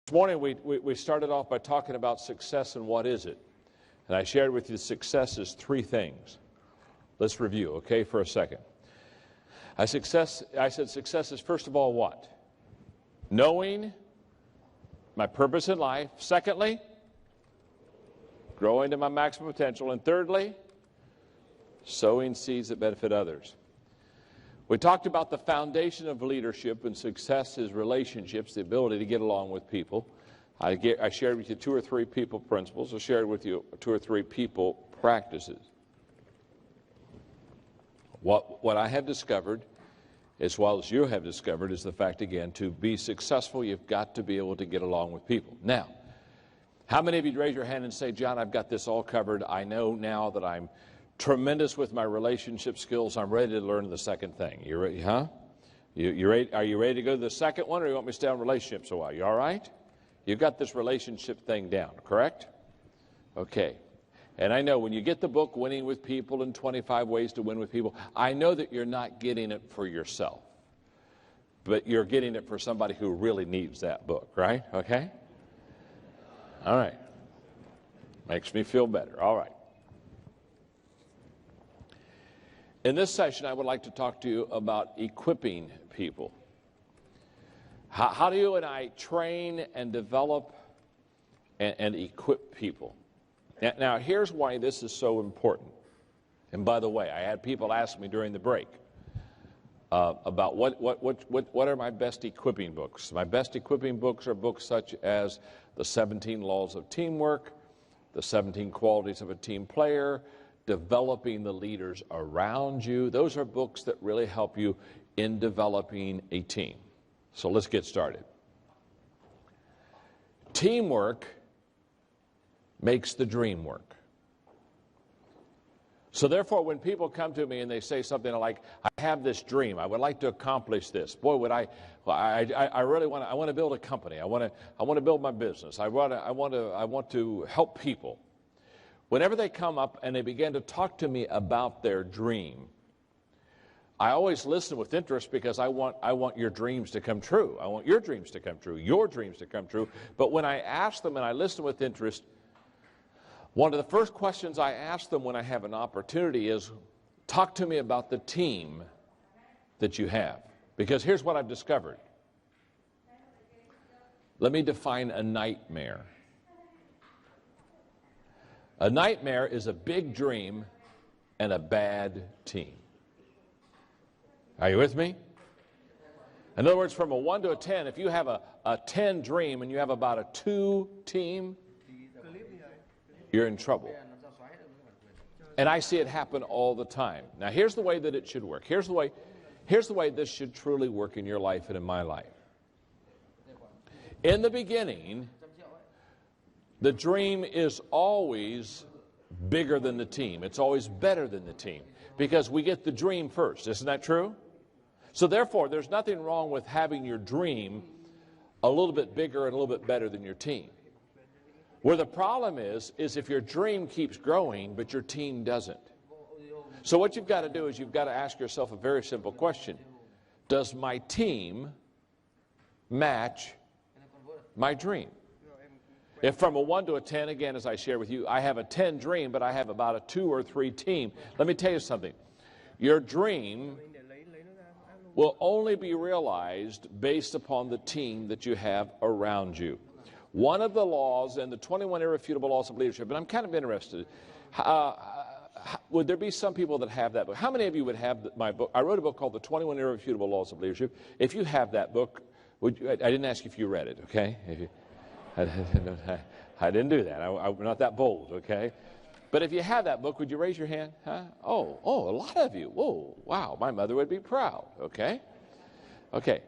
This morning we started off by talking about success and what is it. And I shared with you success is three things. Let's review, okay, for a second. I said success is first of all what? Knowing my purpose in life. Secondly, growing to my maximum potential. And thirdly, sowing seeds that benefit others. We talked about the foundation of leadership, and success is relationships, the ability to get along with people. I shared with you 2 or 3 people principles. I shared with you 2 or 3 people practices. What I have discovered, as well as you have discovered, is the fact, again, to be successful, you've got to be able to get along with people. Now, how many of you raise your hand and say, John, I've got this all covered. I know now that I'm tremendous with my relationship skills. I'm ready to learn the second thing. You ready, huh? You ready? Are you ready to go to the second one, or you want me to stay on relationships a while? You all right? You've got this relationship thing down, correct? Okay. And I know when you get the book, Winning with People and 25 Ways to Win with People, I know that you're not getting it for yourself, but you're getting it for somebody who really needs that book, right? Okay? All right. Makes me feel better. All right. In this session, I would like to talk to you about equipping people. How do you and I train and develop and equip people? Now, here's why this is so important. And by the way, I had people ask me during the break about what are my best equipping books. My best equipping books are books such as The 17 Laws of Teamwork, The 17 Qualities of a Team Player, Developing the Leaders Around You. Those are books that really help you in developing a team. So let's get started. Teamwork makes the dream work. So therefore, when people come to me and they say something like, I have this dream, I would like to accomplish this. Boy, would I really want to build a company. I want to build my business. I want to help people. Whenever they come up and they begin to talk to me about their dream, I always listen with interest because I want your dreams to come true. I want your dreams to come true, your dreams to come true. But when I ask them and I listen with interest, one of the first questions I ask them when I have an opportunity is, talk to me about the team that you have. Because here's what I've discovered. Let me define a nightmare. A nightmare is a big dream and a bad team. Are you with me? In other words, from a 1 to a 10, if you have a 10 dream and you have about a 2 team, you're in trouble. And I see it happen all the time. Now, here's the way that it should work. Here's the way this should truly work in your life and in my life. In the beginning, the dream is always bigger than the team. It's always better than the team because we get the dream first. Isn't that true? So therefore, there's nothing wrong with having your dream a little bit bigger and a little bit better than your team. Where the problem is if your dream keeps growing, but your team doesn't. So what you've got to do is you've got to ask yourself a very simple question. Does my team match my dream? If from a 1 to a 10, again, as I share with you, I have a 10 dream, but I have about a 2 or 3 team. Let me tell you something. Your dream will only be realized based upon the team that you have around you. One of the laws in the 21 Irrefutable Laws of Leadership, and I'm kind of interested, would there be some people that have that book? How many of you would have my book? I wrote a book called The 21 Irrefutable Laws of Leadership. If you have that book, I didn't ask you if you read it, okay? I didn't do that. I'm not that bold, okay? But if you have that book, would you raise your hand? Huh? Oh, a lot of you. Whoa, wow, my mother would be proud, okay? Okay.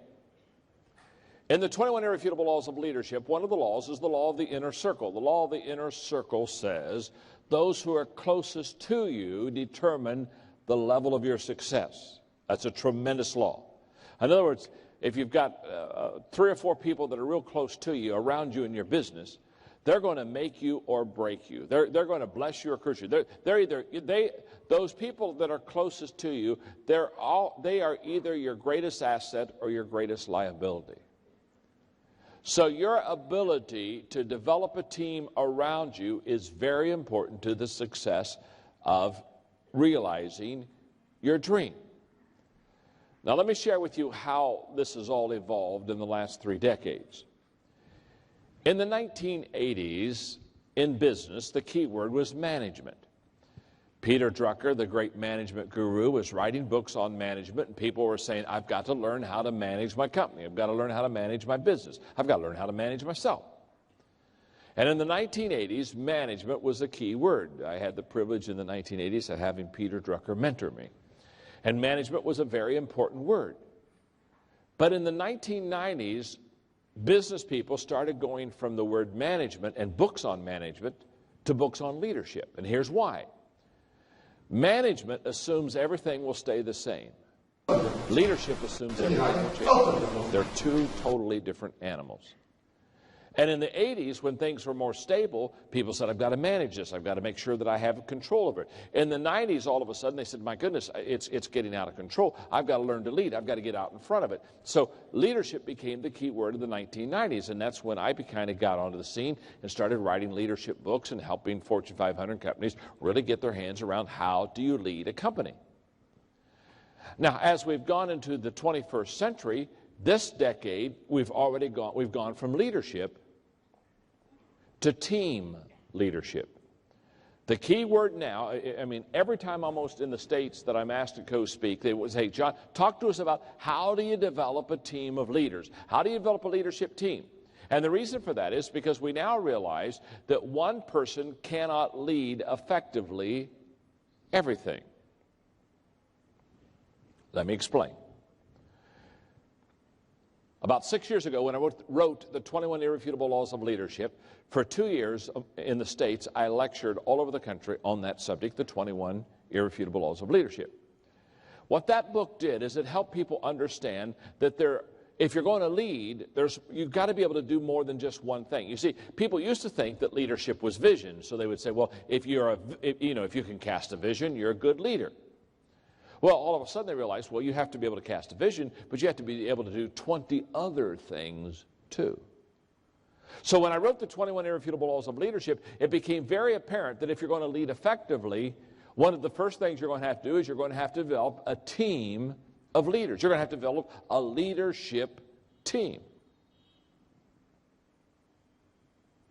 In the 21 Irrefutable Laws of Leadership, one of the laws is the law of the inner circle. The law of the inner circle says those who are closest to you determine the level of your success. That's a tremendous law. In other words, if you've got 3 or 4 people that are real close to you, around you in your business, they're going to make you or break you. They're going to bless you or curse you. Those people that are closest to you, they are either your greatest asset or your greatest liability. So your ability to develop a team around you is very important to the success of realizing your dream. Now let me share with you how this has all evolved in the last 3 decades. In the 1980s, in business, the key word was management. Peter Drucker, the great management guru, was writing books on management, and people were saying, I've got to learn how to manage my company. I've got to learn how to manage my business. I've got to learn how to manage myself. And in the 1980s, management was a key word. I had the privilege in the 1980s of having Peter Drucker mentor me. And management was a very important word. But in the 1990s, business people started going from the word management and books on management to books on leadership. And here's why. Management assumes everything will stay the same. Leadership assumes everything will change. They're 2 totally different animals. And in the 80s, when things were more stable, people said, I've got to manage this. I've got to make sure that I have control over it. In the 90s, all of a sudden, they said, my goodness, it's getting out of control. I've got to learn to lead. I've got to get out in front of it. So leadership became the key word of the 1990s, and that's when I kind of got onto the scene and started writing leadership books and helping Fortune 500 companies really get their hands around how do you lead a company. Now, as we've gone into the 21st century, this decade, we've gone from leadership to team leadership. The key word now, I mean, every time almost in the States that I'm asked to co-speak, they would say, John, talk to us about how do you develop a team of leaders? How do you develop a leadership team? And the reason for that is because we now realize that one person cannot lead effectively everything. Let me explain. About 6 years ago, when I wrote the 21 Irrefutable Laws of Leadership, for 2 years in the States, I lectured all over the country on that subject, the 21 Irrefutable Laws of Leadership. What that book did is it helped people understand that if you're going to lead, you've got to be able to do more than just one thing. You see, people used to think that leadership was vision, so they would say, well, if you can cast a vision, you're a good leader. Well, all of a sudden they realized, well, you have to be able to cast a vision, but you have to be able to do 20 other things too. So when I wrote the 21 Irrefutable Laws of Leadership, it became very apparent that if you're going to lead effectively, one of the first things you're going to have to do is you're going to have to develop a team of leaders. You're going to have to develop a leadership team.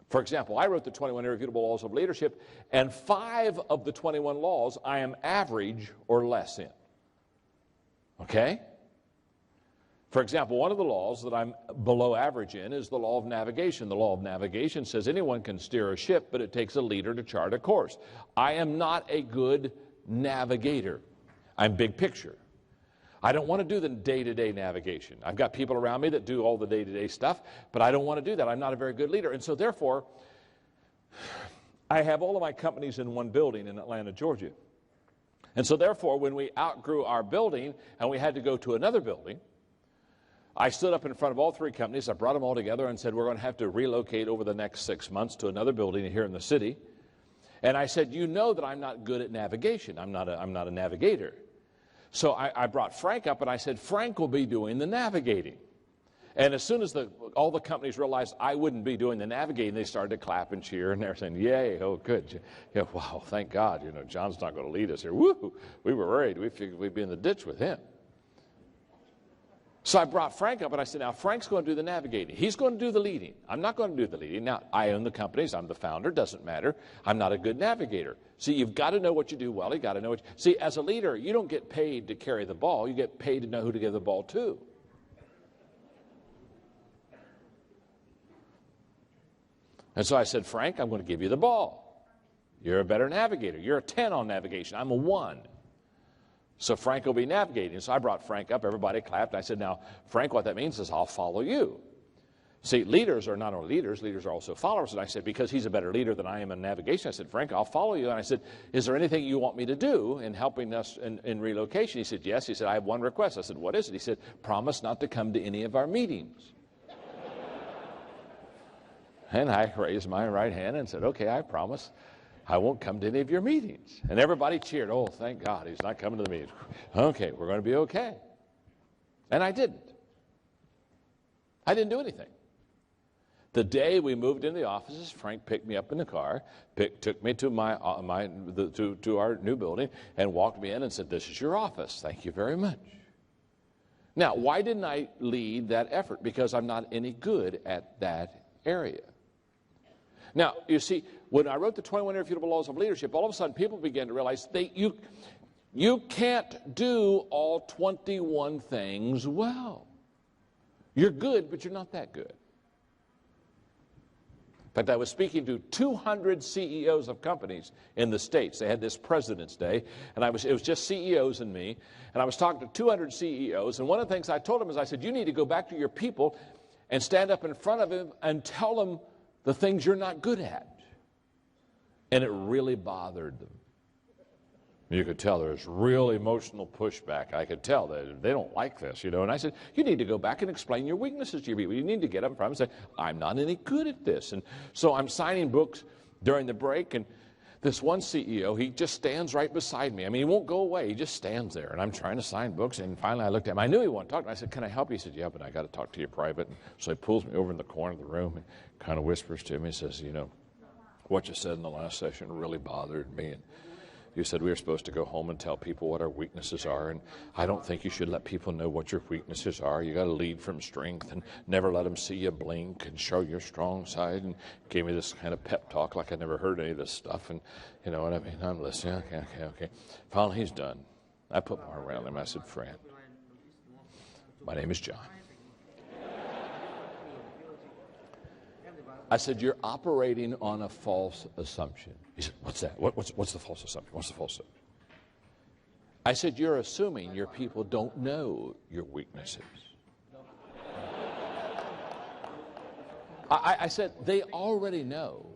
For example, I wrote the 21 Irrefutable Laws of Leadership, and 5 of the 21 laws I am average or less in. Okay? For example, one of the laws that I'm below average in is the law of navigation. The law of navigation says anyone can steer a ship, but it takes a leader to chart a course. I am not a good navigator. I'm big picture. I don't want to do the day-to-day navigation. I've got people around me that do all the day-to-day stuff, but I don't want to do that. I'm not a very good leader. And so therefore, I have all of my companies in one building in Atlanta, Georgia. And so therefore, when we outgrew our building and we had to go to another building, I stood up in front of all 3 companies. I brought them all together and said, we're going to have to relocate over the next 6 months to another building here in the city. And I said, you know that I'm not good at navigation. I'm not a navigator. So I brought Frank up and I said, Frank will be doing the navigating. And as soon as all the companies realized I wouldn't be doing the navigating, they started to clap and cheer, and they're saying, yay, oh, good. Yeah, wow, thank God, John's not going to lead us here. Woo! We were worried. We figured we'd be in the ditch with him. So I brought Frank up, and I said, now, Frank's going to do the navigating. He's going to do the leading. I'm not going to do the leading. Now, I own the companies. I'm the founder. Doesn't matter. I'm not a good navigator. See, you've got to know what you do well. You've got to know what see, as a leader, you don't get paid to carry the ball. You get paid to know who to give the ball to. And so I said, Frank, I'm going to give you the ball. You're a better navigator. You're a 10 on navigation. I'm a 1. So Frank will be navigating. So I brought Frank up. Everybody clapped. I said, now, Frank, what that means is I'll follow you. See, leaders are not only leaders are also followers. And I said, because he's a better leader than I am in navigation, I said, Frank, I'll follow you. And I said, is there anything you want me to do in helping us in relocation? He said, yes. He said, I have one request. I said, what is it? He said, promise not to come to any of our meetings. And I raised my right hand and said, okay, I promise I won't come to any of your meetings. And everybody cheered. Oh, thank God he's not coming to the meetings. Okay, we're going to be okay. And I didn't. I didn't do anything. The day we moved into the offices, Frank picked me up in the car, took me to to our new building, and walked me in and said, "This is your office. Thank you very much." Now, why didn't I lead that effort? Because I'm not any good at that area. Now, you see, when I wrote the 21 Irrefutable Laws of Leadership, all of a sudden people began to realize you can't do all 21 things well. You're good, but you're not that good. In fact, I was speaking to 200 CEOs of companies in the States. They had this President's Day, and it was just CEOs and me. And I was talking to 200 CEOs, and one of the things I told them is, I said, you need to go back to your people and stand up in front of them and tell them the things you're not good at. And it really bothered them. You could tell there was real emotional pushback. I could tell that they don't like this, you know. And I said, you need to go back and explain your weaknesses to your people. You need to get up in front and say, I'm not any good at this. And so I'm signing books during the break, and this one CEO, he just stands right beside me. I mean, he won't go away. He just stands there, and I'm trying to sign books, and finally I looked at him. I knew he wanted to talk to me. I said, can I help you? He said, yeah, but I got to talk to you private. And so he pulls me over in the corner of the room and kind of whispers to me. He says, you know, what you said in the last session really bothered me. And you said we were supposed to go home and tell people what our weaknesses are, and I don't think you should let people know what your weaknesses are. You got to lead from strength and never let them see you blink and show your strong side. And gave me this kind of pep talk like I never heard any of this stuff. And you know what I mean? I'm listening. Okay. Finally, he's done. I put my arm around him. I said, friend, my name is John. I said, you're operating on a false assumption. He said, what's that? What's the false assumption? What's the false assumption? I said, you're assuming your people don't know your weaknesses. I said, they already know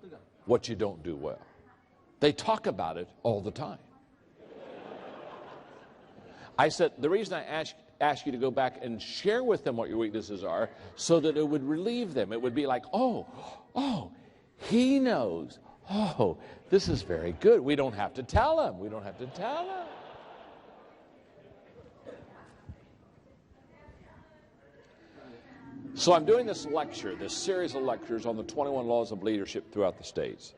what you don't do well. They talk about it all the time. I said, the reason I ask you to go back and share with them what your weaknesses are so that it would relieve them. It would be like, oh, he knows. Oh, this is very good. We don't have to tell him. We don't have to tell him. So I'm doing this lecture, this series of lectures on the 21 Laws of Leadership throughout the States.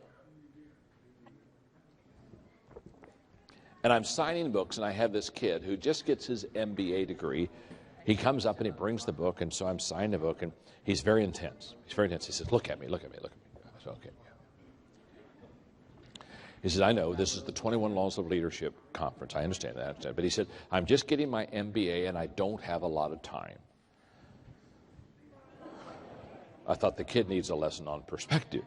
And I'm signing books, and I have this kid who just gets his MBA degree. He comes up and he brings the book, and so I'm signing the book, and he's very intense. He's very intense. He says, look at me. I said, okay. He said, I know this is the 21 Laws of Leadership conference. I understand that. But he said, I'm just getting my MBA, and I don't have a lot of time. I thought the kid needs a lesson on perspective.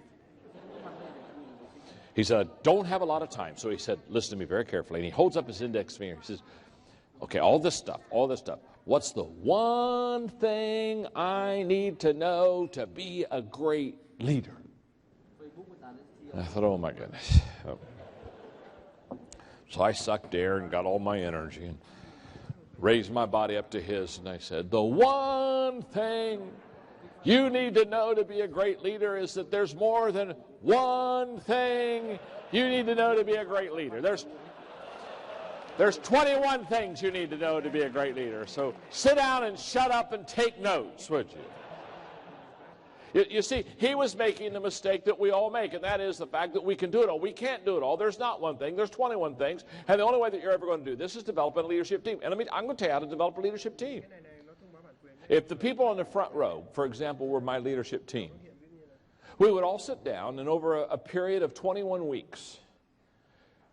He said, I don't have a lot of time. So he said, listen to me very carefully. And he holds up his index finger. He says, okay, all this stuff. What's the one thing I need to know to be a great leader? And I thought, oh my goodness. So I sucked air and got all my energy and raised my body up to his. And I said, the one thing you need to know to be a great leader is that there's more than one thing you need to know to be a great leader. There's 21 things you need to know to be a great leader. So sit down and shut up and take notes, would you? You see, he was making the mistake that we all make, and that is the fact that we can do it all. We can't do it all. There's not one thing. There's 21 things. And the only way that you're ever going to do this is develop a leadership team. And I'm going to tell you how to develop a leadership team. If the people on the front row, for example, were my leadership team, we would all sit down, and over a period of 21 weeks,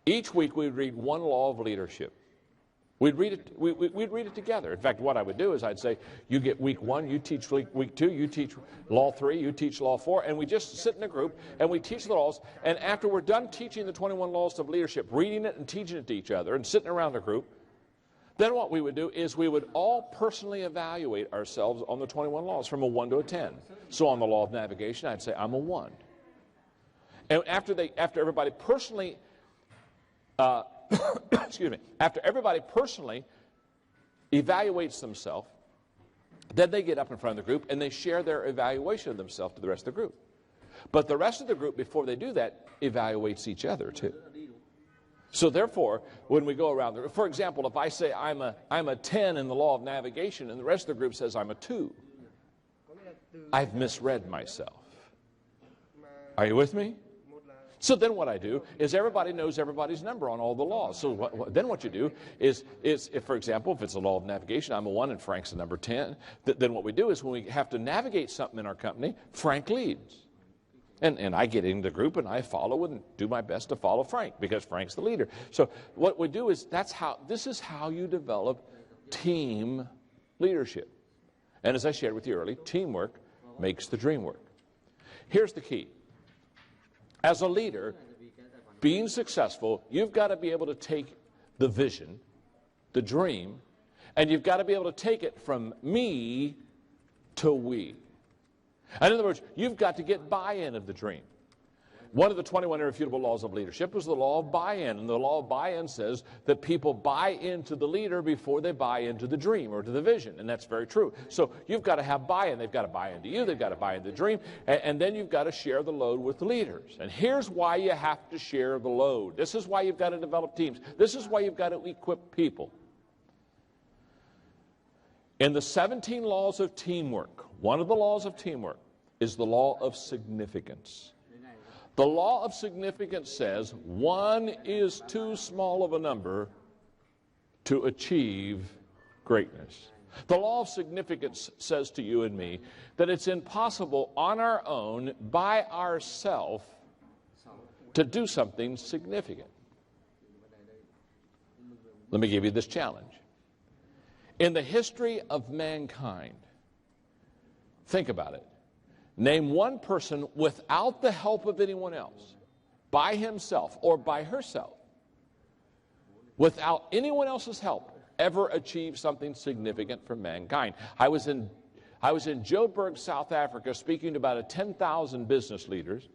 each week we would read one law of leadership. We'd read it together. In fact, what I would do is I'd say, you get week 1, you teach week 2, you teach law 3, you teach law 4, and we just sit in a group and we teach the laws. And after we're done teaching the 21 laws of leadership, reading it and teaching it to each other and sitting around the group, then what we would do is we would all personally evaluate ourselves on the 21 laws from a 1 to a 10. So on the law of navigation, I'd say I'm a 1. And after everybody personally, after everybody personally evaluates themselves, then they get up in front of the group and they share their evaluation of themselves to the rest of the group. But the rest of the group, before they do that, evaluates each other too. So therefore, when we go around, for example, if I say I'm a 10 in the law of navigation and the rest of the group says I'm a 2, I've misread myself. Are you with me? So then what I do is everybody knows everybody's number on all the laws. So then what you do is if, for example, if it's a law of navigation, I'm a 1 and Frank's a number 10, then what we do is when we have to navigate something in our company, Frank leads. And I get into the group and I follow and do my best to follow Frank because Frank's the leader. So what we do is this is how you develop team leadership. And as I shared with you earlier, teamwork makes the dream work. Here's the key. As a leader, being successful, you've got to be able to take the vision, the dream, and you've got to be able to take it from me to we. In other words, you've got to get buy-in of the dream. One of the 21 irrefutable laws of leadership was the law of buy-in. And the law of buy-in says that people buy into the leader before they buy into the dream or to the vision. And that's very true. So you've got to have buy-in. They've got to buy into you. They've got to buy into the dream. And then you've got to share the load with the leaders. And here's why you have to share the load. This is why you've got to develop teams. This is why you've got to equip people. In the 17 laws of teamwork, one of the laws of teamwork is the law of significance. The law of significance says 1 is too small of a number to achieve greatness. The law of significance says to you and me that it's impossible on our own, by ourselves, to do something significant. Let me give you this challenge. In the history of mankind, think about it. Name one person without the help of anyone else, by himself or by herself, without anyone else's help, ever achieve something significant for mankind. I was in Joburg, South Africa, speaking to about 10,000 business leaders.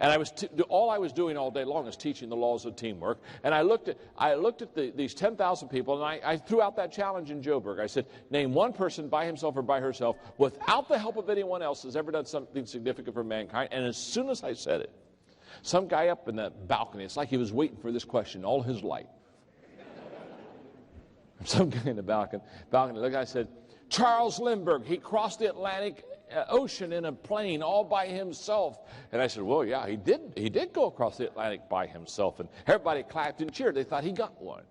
And all I was doing all day long is teaching the laws of teamwork. And I looked at these 10,000 people, and I threw out that challenge in Joburg. I said, name one person by himself or by herself, without the help of anyone else, has ever done something significant for mankind. And as soon as I said it, some guy up in that balcony, it's like he was waiting for this question all his life. Some guy in the balcony, look, I said, Charles Lindbergh, he crossed the Atlantic Ocean in a plane all by himself. And I said, well, yeah, he did go across the Atlantic by himself. And everybody clapped and cheered. They thought he got one.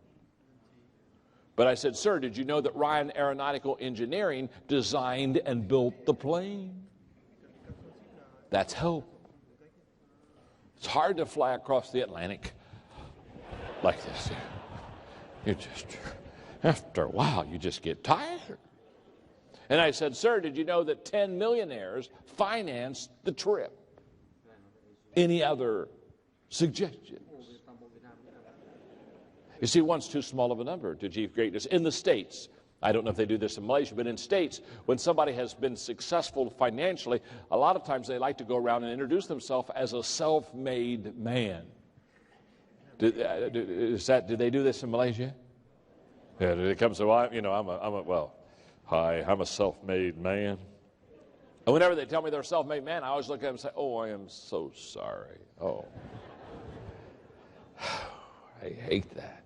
But I said, sir, did you know that Ryan Aeronautical Engineering designed and built the plane? That's hope. It's hard to fly across the Atlantic like this. You just, after a while, you just get tired. And I said, sir, did you know that 10 millionaires financed the trip? Any other suggestions? You see, one's too small of a number to achieve greatness. In the States, I don't know if they do this in Malaysia, but in States, when somebody has been successful financially, a lot of times they like to go around and introduce themselves as a self-made man. Do they do this in Malaysia? Yeah, it comes to, well, hi, I'm a self-made man. And whenever they tell me they're a self-made man, I always look at them and say, oh, I am so sorry. Oh, I hate that.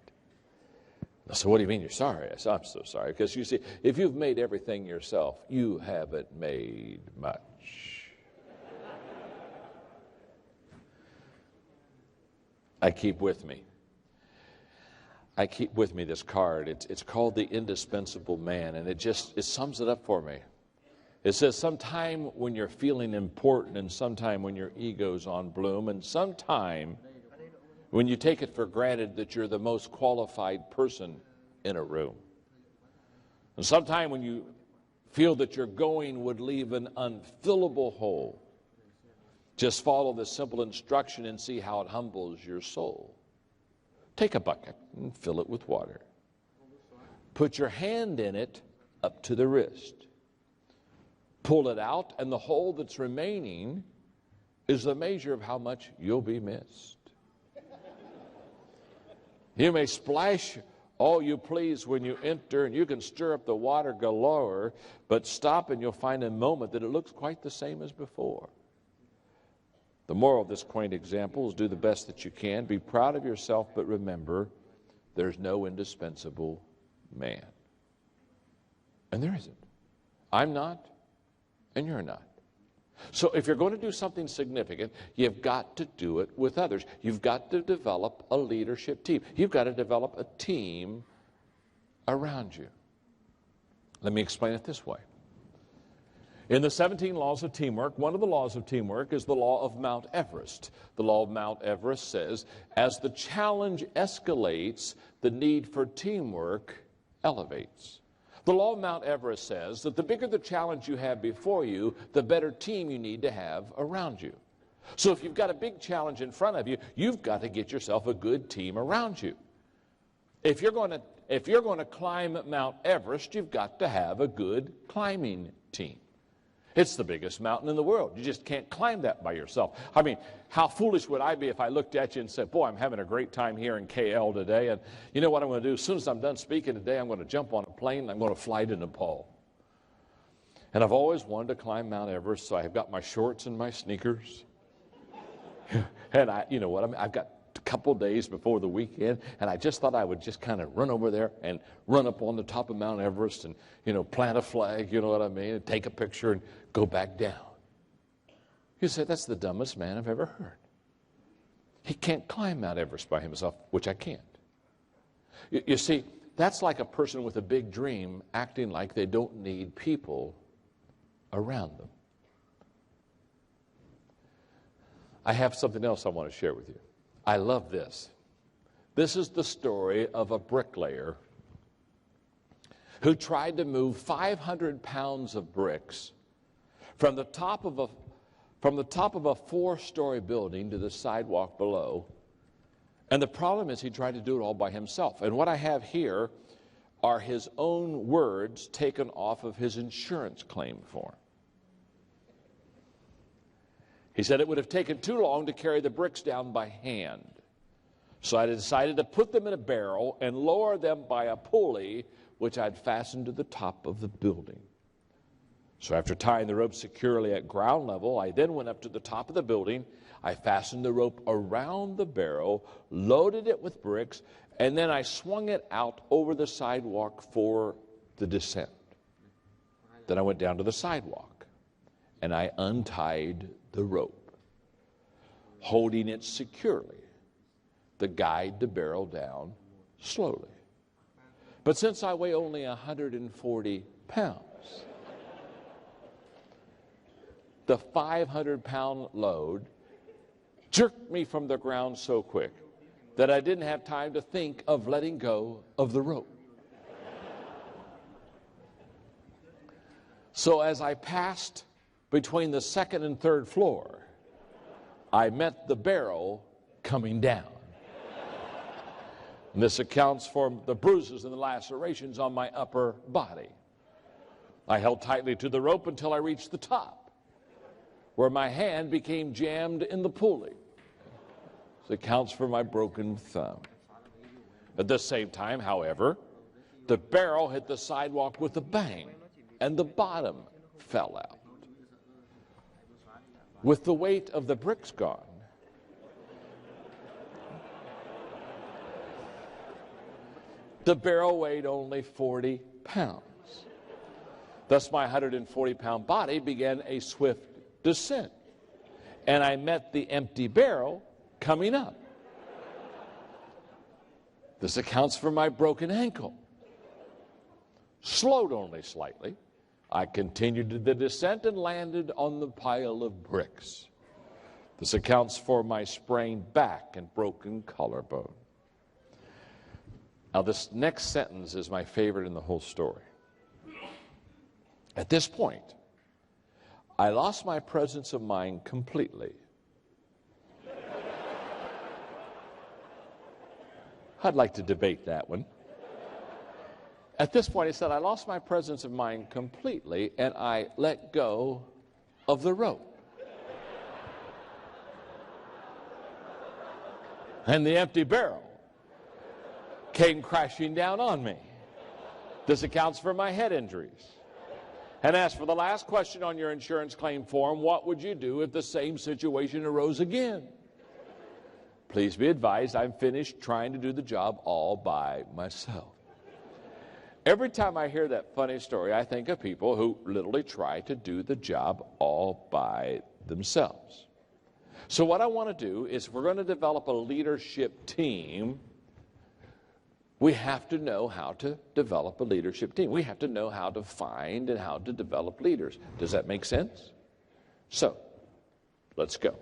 I said, what do you mean you're sorry? I said, I'm so sorry. Because you see, if you've made everything yourself, you haven't made much. I keep with me this card. It's called The Indispensable Man, and it sums it up for me. It says, sometime when you're feeling important, and sometime when your ego's on bloom, and sometime when you take it for granted that you're the most qualified person in a room. And sometime when you feel that your going would leave an unfillable hole, just follow the simple instruction and see how it humbles your soul. Take a bucket and fill it with water. Put your hand in it up to the wrist. Pull it out, and the hole that's remaining is the measure of how much you'll be missed. You may splash all you please when you enter, and you can stir up the water galore, but stop and you'll find in a moment that it looks quite the same as before. The moral of this quaint example is do the best that you can. Be proud of yourself, but remember, there's no indispensable man. And there isn't. I'm not, and you're not. So if you're going to do something significant, you've got to do it with others. You've got to develop a leadership team. You've got to develop a team around you. Let me explain it this way. In the 17 laws of teamwork, one of the laws of teamwork is the law of Mount Everest. The law of Mount Everest says, as the challenge escalates, the need for teamwork elevates. The law of Mount Everest says that the bigger the challenge you have before you, the better team you need to have around you. So if you've got a big challenge in front of you, you've got to get yourself a good team around you. If you're going to climb Mount Everest, you've got to have a good climbing team. It's the biggest mountain in the world. You just can't climb that by yourself. I mean, how foolish would I be if I looked at you and said, boy, I'm having a great time here in KL today, and you know what I'm going to do? As soon as I'm done speaking today, I'm going to jump on a plane and I'm going to fly to Nepal. And I've always wanted to climb Mount Everest, so I've got my shorts and my sneakers. And you know what, I've got a couple days before the weekend, and I just thought I would just kind of run over there and run up on the top of Mount Everest and, plant a flag, you know what I mean, and take a picture and go back down. You say, that's the dumbest man I've ever heard. He can't climb Mount Everest by himself, which I can't. You see, that's like a person with a big dream acting like they don't need people around them. I have something else I want to share with you. I love this. This is the story of a bricklayer who tried to move 500 pounds of bricks from the top of a 4-story building to the sidewalk below. And the problem is he tried to do it all by himself. And what I have here are his own words taken off of his insurance claim form. He said it would have taken too long to carry the bricks down by hand. So I decided to put them in a barrel and lower them by a pulley which I'd fastened to the top of the building. So after tying the rope securely at ground level, I then went up to the top of the building. I fastened the rope around the barrel, loaded it with bricks, and then I swung it out over the sidewalk for the descent. Then I went down to the sidewalk, and I untied the rope, holding it securely to guide the barrel down slowly. But since I weigh only 140 pounds, the 500-pound load jerked me from the ground so quick that I didn't have time to think of letting go of the rope. So as I passed between the second and third floor, I met the barrel coming down. And this accounts for the bruises and the lacerations on my upper body. I held tightly to the rope until I reached the top, where my hand became jammed in the pulley. This accounts for my broken thumb. At the same time, however, the barrel hit the sidewalk with a bang, and the bottom fell out. With the weight of the bricks gone, the barrel weighed only 40 pounds. Thus, my 140-pound body began a swift descent, and I met the empty barrel coming up. This accounts for my broken ankle. Slowed only slightly, I continued the descent and landed on the pile of bricks. This accounts for my sprained back and broken collarbone. Now, this next sentence is my favorite in the whole story. At this point, I lost my presence of mind completely. I'd like to debate that one. At this point, he said, I lost my presence of mind completely, and I let go of the rope. And the empty barrel came crashing down on me. This accounts for my head injuries. And as for the last question on your insurance claim form, what would you do if the same situation arose again? Please be advised, I'm finished trying to do the job all by myself. Every time I hear that funny story, I think of people who literally try to do the job all by themselves. So what I want to do is, if we're going to develop a leadership team, we have to know how to develop a leadership team. We have to know how to find and how to develop leaders. Does that make sense? So, let's go.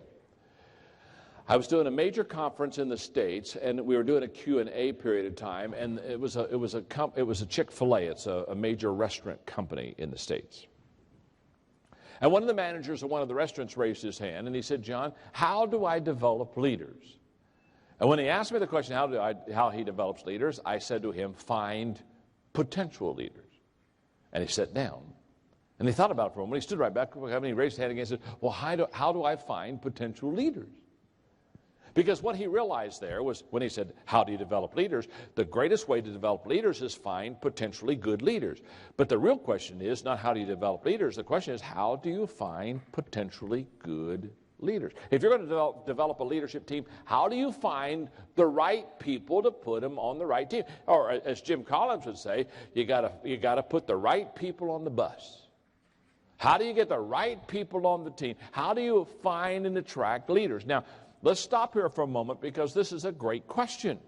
I was doing a major conference in the States, and we were doing a Q&A period of time, and it was a Chick-fil-A. It's a major restaurant company in the States. And one of the managers of one of the restaurants raised his hand, and he said, "John, how do I develop leaders?" And when he asked me the question, how he develops leaders, I said to him, "Find potential leaders." And he sat down, and he thought about it for a moment. He stood right back, and he raised his hand again and said, "Well, how do I find potential leaders?" Because what he realized there was, when he said, "How do you develop leaders?" the greatest way to develop leaders is find potentially good leaders. But the real question is not how do you develop leaders. The question is, how do you find potentially good leaders? If you're going to develop a leadership team, how do you find the right people to put them on the right team? Or as Jim Collins would say, you gotta put the right people on the bus. How do you get the right people on the team? How do you find and attract leaders? Now, let's stop here for a moment, because this is a great question.